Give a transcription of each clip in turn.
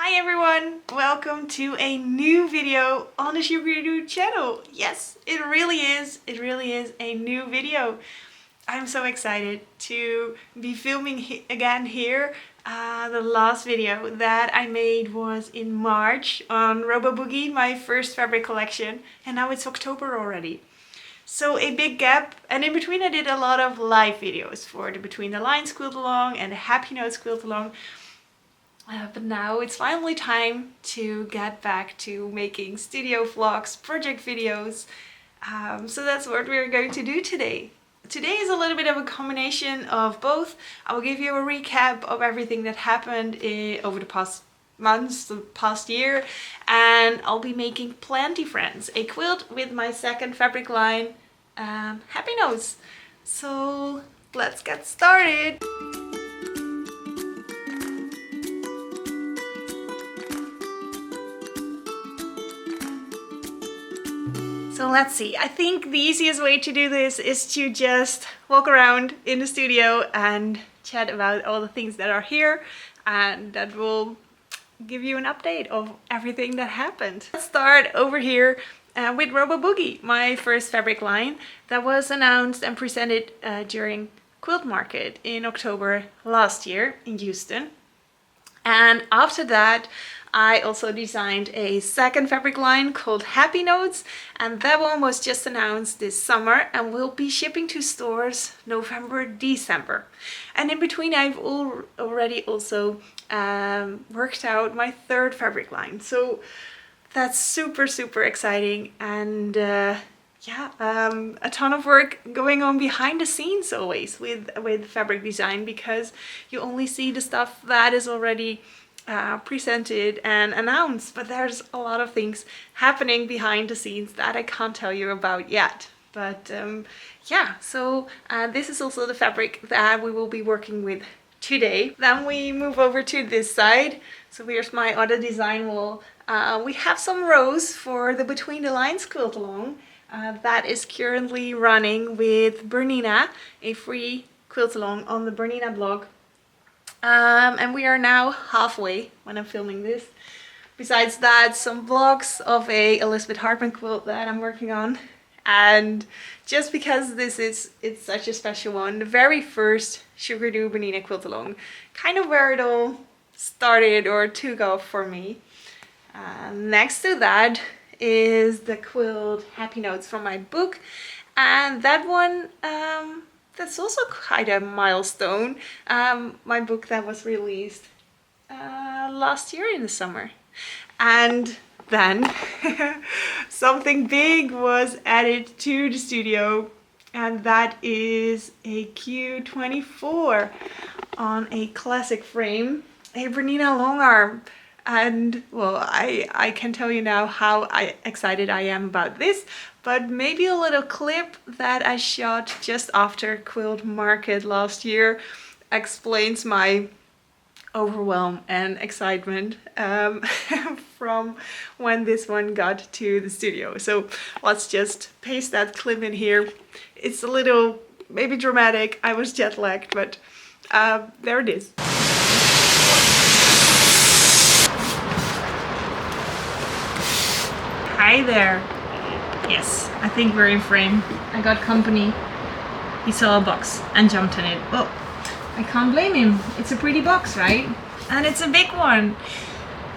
Hi everyone! Welcome to a new video on the Sugaridoo channel. Yes, it really is a new video. I'm so excited to be filming again here. The last video that I made was in March on Robo Boogie, my first fabric collection, and now it's October already. So a big gap, and in between I did a lot of live videos for the Between the Lines quilt along and the Happy Notes quilt along. But now it's finally time to get back to making studio vlogs, project videos. So that's what we're going to do today. Today is a little bit of a combination of both. I will give you a recap of everything that happened over the past months, the past year, and I'll be making Planty Friends, a quilt with my second fabric line, Happy Notes. So let's get started. So let's see, I think the easiest way to do this is to just walk around in the studio and chat about all the things that are here, and that will give you an update of everything that happened. Let's start over here with Robo Boogie, my first fabric line that was announced and presented during Quilt Market in October last year in Houston. And after that, I also designed a second fabric line called Happy Notes, and that one was just announced this summer and will be shipping to stores November, December. And in between I've already also worked out my third fabric line. So that's super exciting, and yeah, a ton of work going on behind the scenes always with fabric design, because you only see the stuff that is already presented and announced, but there's a lot of things happening behind the scenes that I can't tell you about yet. But yeah, so this is also the fabric that we will be working with today. Then we move over to this side. So here's my other design wall. We have some rows for the Between the Lines quilt along. That is currently running with Bernina, a free quilt along on the Bernina blog. And we are now halfway when I'm filming this. Besides that, some vlogs of a Elizabeth Hartman quilt that I'm working on. And just because it's such a special one, the very first Sugaridoo Bernina quilt along, kind of where it all started or took off for me. Next to that is the quilt Happy Notes from my book, and that one that's also quite a milestone. My book that was released last year in the summer. And then something big was added to the studio, and that is a Q24 on a classic frame, a Bernina longarm. And well, I can tell you now how excited I am about this, but maybe a little clip that I shot just after Quilt Market last year explains my overwhelm and excitement from when this one got to the studio. So let's just paste that clip in here. It's a little maybe dramatic. I was jet lagged, but there it is. Hi there. Yes, I think we're in frame. I got company. He saw a box and jumped on it. Well, I can't blame him. It's a pretty box, right? And it's a big one.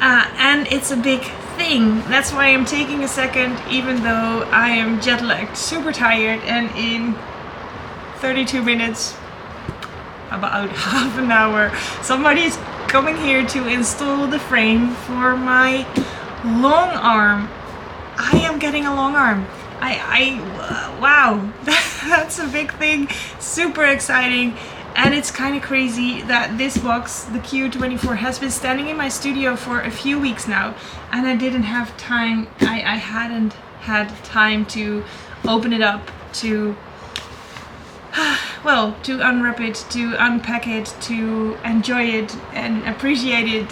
And it's a big thing. That's why I'm taking a second, even though I am jet lagged, super tired, and in 32 minutes, about half an hour, somebody's coming here to install the frame for my long arm. I am getting a long arm. Wow, that's a big thing, super exciting. And it's kind of crazy that this box, the Q24, has been standing in my studio for a few weeks now, and I didn't have time, I hadn't had time to open it up, to well, to unwrap it, to unpack it, to enjoy it and appreciate it,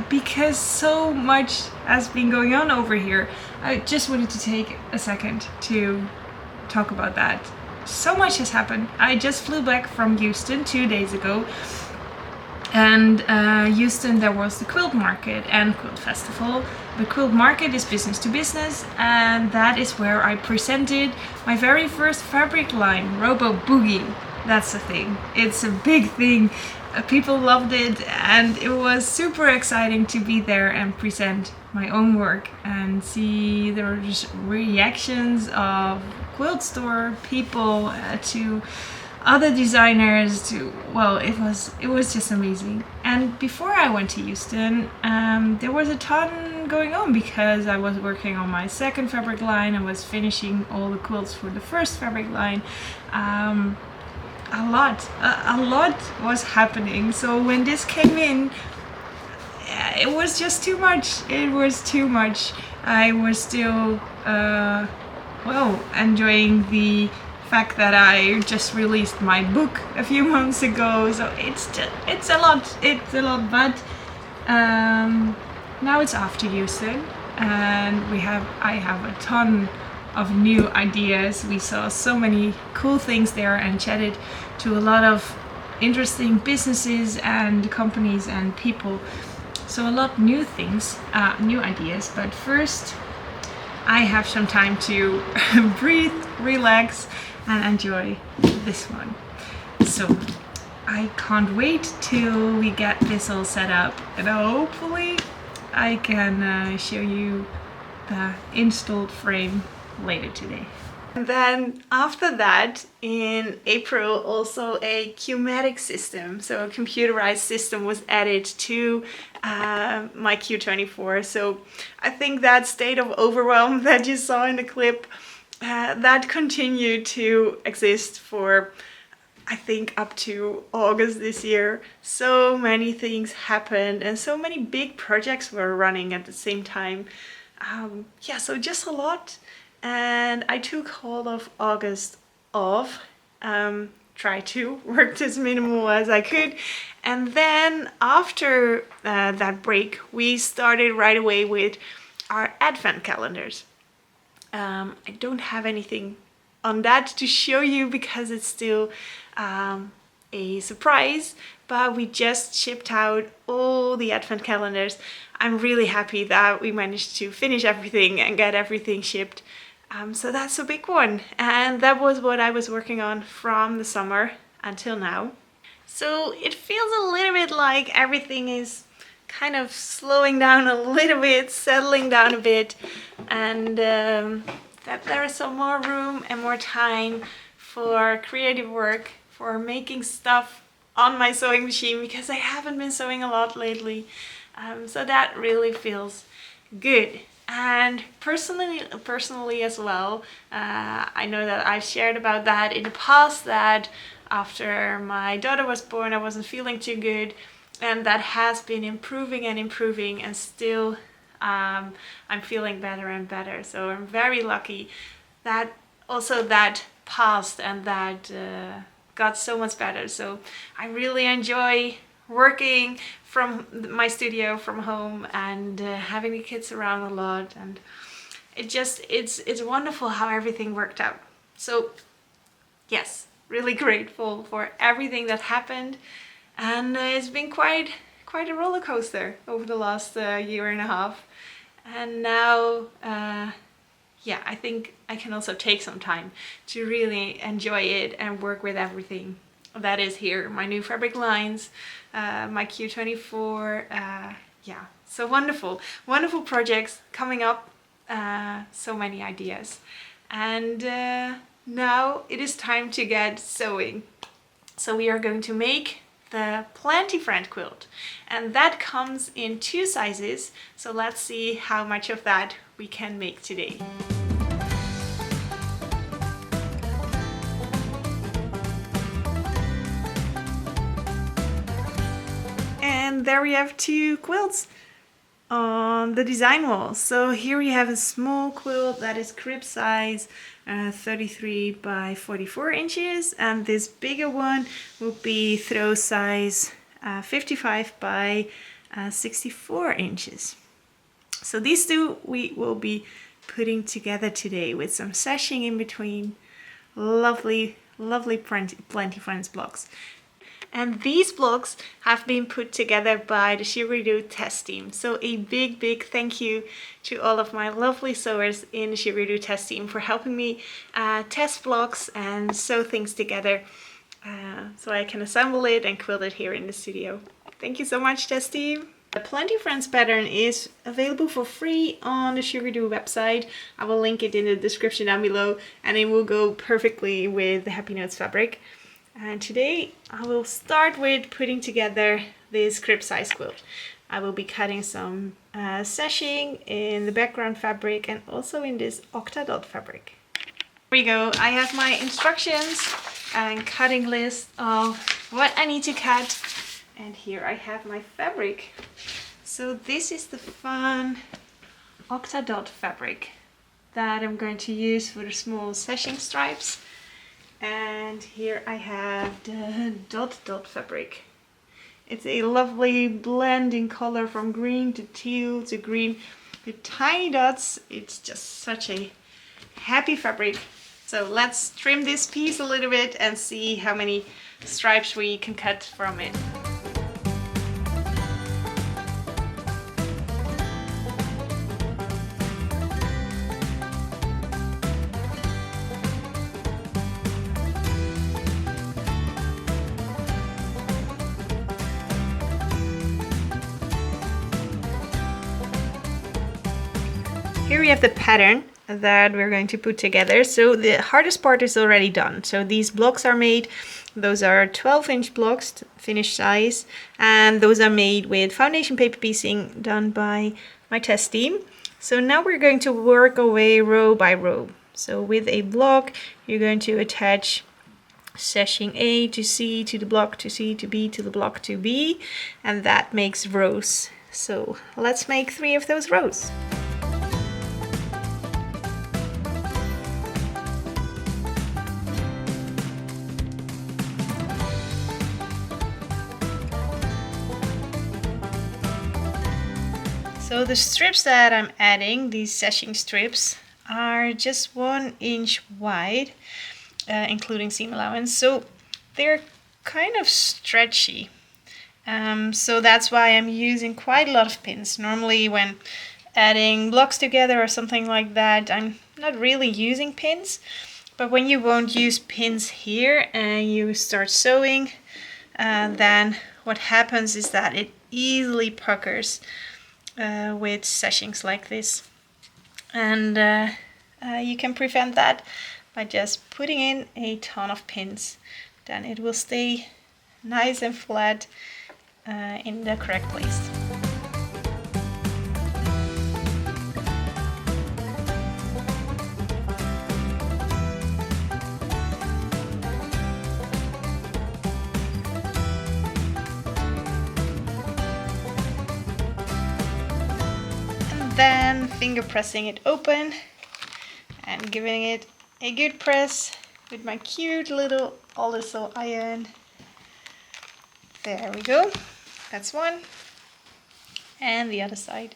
because so much has been going on over here. I just wanted to take a second to talk about that. So much has happened. I just flew back from Houston 2 days ago, And Houston, there was the Quilt Market and Quilt Festival. The Quilt Market is business to business, and that is where I presented my very first fabric line, Robo Boogie. That's the thing. It's a big thing. People loved it, and it was super exciting to be there and present my own work and see the reactions of quilt store people to other designers to, well, it was just amazing. And before I went to Houston, there was a ton going on because I was working on my second fabric line. I was finishing all the quilts for the first fabric line. A lot was happening. So when this came in, it was just too much. It was too much. I was still, enjoying the fact that I just released my book a few months ago, so it's a lot, but now it's after Houston, and I have a ton of new ideas. We saw so many cool things there and chatted to a lot of interesting businesses and companies and people, so a lot new things, new ideas. But first I have some time to breathe, relax, and enjoy this one. So I can't wait till we get this all set up, and hopefully I can show you the installed frame later today. And then after that, in April, also a Qmatic system, so a computerized system, was added to my Q24. So I think that state of overwhelm that you saw in the clip, that continued to exist for, I think, up to August this year. So many things happened and so many big projects were running at the same time. So just a lot. And I took all of August off, tried to work as minimal as I could. And then after that break, we started right away with our advent calendars. I don't have anything on that to show you because it's still a surprise, but we just shipped out all the advent calendars. I'm really happy that we managed to finish everything and get everything shipped. So that's a big one, and that was what I was working on from the summer until now. So it feels a little bit like everything is kind of slowing down a little bit, settling down a bit, and that there is some more room and more time for creative work, for making stuff on my sewing machine, because I haven't been sewing a lot lately. So that really feels good. And personally as well, I know that I've shared about that in the past, that after my daughter was born I wasn't feeling too good, and that has been improving and still I'm feeling better and better. So I'm very lucky that also that passed and that got so much better. So I really enjoy working from my studio, from home, and having the kids around a lot, and it's wonderful how everything worked out. So yes, really grateful for everything that happened, and it's been quite a roller coaster over the last year and a half. And now I think I can also take some time to really enjoy it and work with everything that is here, my new fabric lines, my Q24, so wonderful projects coming up, so many ideas. And now it is time to get sewing. So we are going to make the Planty Friend quilt, and that comes in 2 sizes, so let's see how much of that we can make today. And there we have 2 quilts on the design wall. So here we have a small quilt that is crib size, 33 by 44 inches, and this bigger one will be throw size, 55 by 64 inches. So these 2 we will be putting together today with some sashing in between. Lovely Planty Friends blocks. And these blocks have been put together by the Sugaridoo test team. So a big thank you to all of my lovely sewers in the Sugaridoo test team for helping me test blocks and sew things together so I can assemble it and quilt it here in the studio. Thank you so much, test team. The Planty Friends pattern is available for free on the Sugaridoo website. I will link it in the description down below, and it will go perfectly with the Happy Notes fabric. And today I will start with putting together this crib size quilt. I will be cutting some sashing in the background fabric and also in this octadot fabric. Here we go. I have my instructions and cutting list of what I need to cut. And here I have my fabric. So this is the fun octadot fabric that I'm going to use for the small sashing stripes. And here I have the dot fabric. It's a lovely blend in color from green to teal to green with tiny dots. It's just such a happy fabric. So let's trim this piece a little bit and see how many stripes we can cut from it. Here we have the pattern that we're going to put together. So the hardest part is already done. So these blocks are made. Those are 12-inch blocks, finished size, and those are made with foundation paper piecing done by my test team. So now we're going to work our way row by row. So with a block, you're going to attach sashing A to C to the block to C to B to the block to B, and that makes rows. So let's make 3 of those rows. So the strips that I'm adding, these sashing strips, are just 1 inch wide, including seam allowance. So they're kind of stretchy. So that's why I'm using quite a lot of pins. Normally when adding blocks together or something like that, I'm not really using pins. But when you won't use pins here and you start sewing, then what happens is that it easily puckers with sashings like this, and you can prevent that by just putting in a ton of pins. Then it will stay nice and flat in the correct place. Then finger pressing it open and giving it a good press with my cute little Oliso iron. There we go. That's one. And the other side.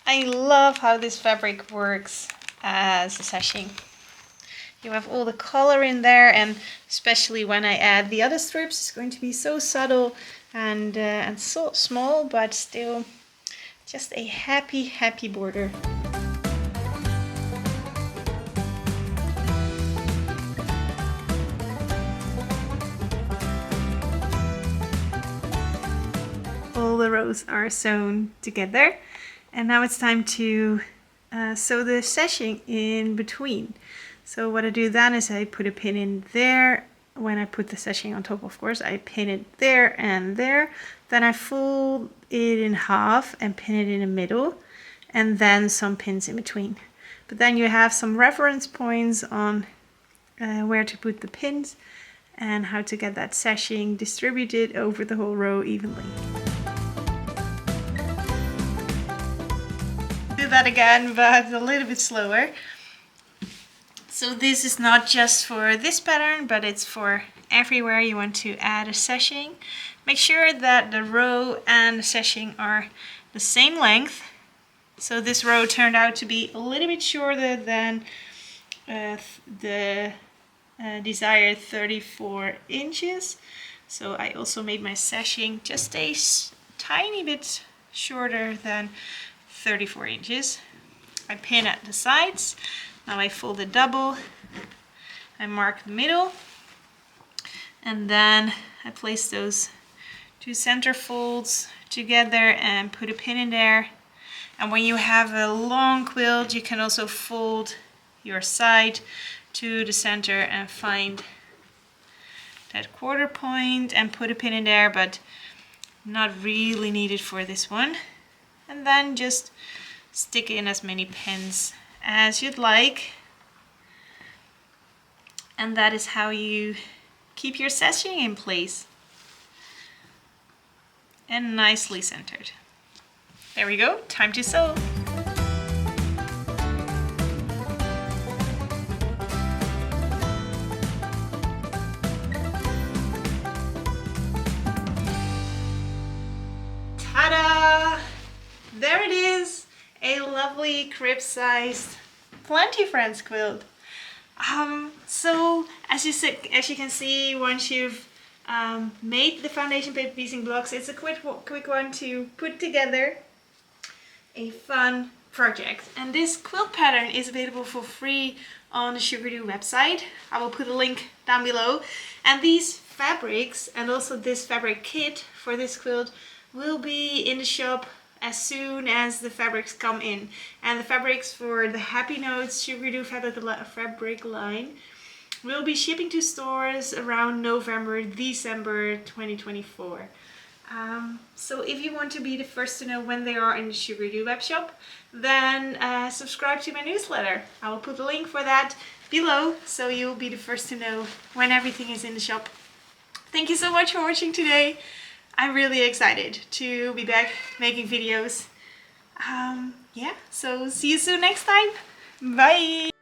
I love how this fabric works as a sashing. You have all the color in there, and especially when I add the other strips, it's going to be so subtle and so small, but still just a happy border. All the rows are sewn together, and now it's time to sew the sashing in between. So what I do then is I put a pin in there. When I put the sashing on top, of course, I pin it there and there. Then I fold it in half and pin it in the middle, and then some pins in between. But then you have some reference points on where to put the pins and how to get that sashing distributed over the whole row evenly. Do that again, but a little bit slower. So this is not just for this pattern, but it's for everywhere you want to add a sashing. Make sure that the row and the sashing are the same length. So this row turned out to be a little bit shorter than the desired 34 inches. So I also made my sashing just a tiny bit shorter than 34 inches. I pin at the sides. Now I fold it double. I mark the middle. And then I place those two center folds together and put a pin in there. And when you have a long quilt, you can also fold your side to the center and find that quarter point and put a pin in there, but not really needed for this one. And then just stick in as many pins as you'd like. And that is how you keep your sashing in place and nicely centered. There we go, time to sew. Ta-da! There it is, a lovely crib-sized Planty Friends quilt. So as you can see, once you've made the foundation paper piecing blocks, it's a quick one to put together. A fun project. And this quilt pattern is available for free on the Sugaridoo website. I will put a link down below. And these fabrics and also this fabric kit for this quilt will be in the shop as soon as the fabrics come in. And the fabrics for the Happy Notes Sugaridoo fabric line will be shipping to stores around November, December 2024. So if you want to be the first to know when they are in the Sugaridoo web shop, then subscribe to my newsletter. I will put a link for that below, so you'll be the first to know when everything is in the shop. Thank you so much for watching today. I'm really excited to be back making videos. Yeah, so see you soon next time. Bye!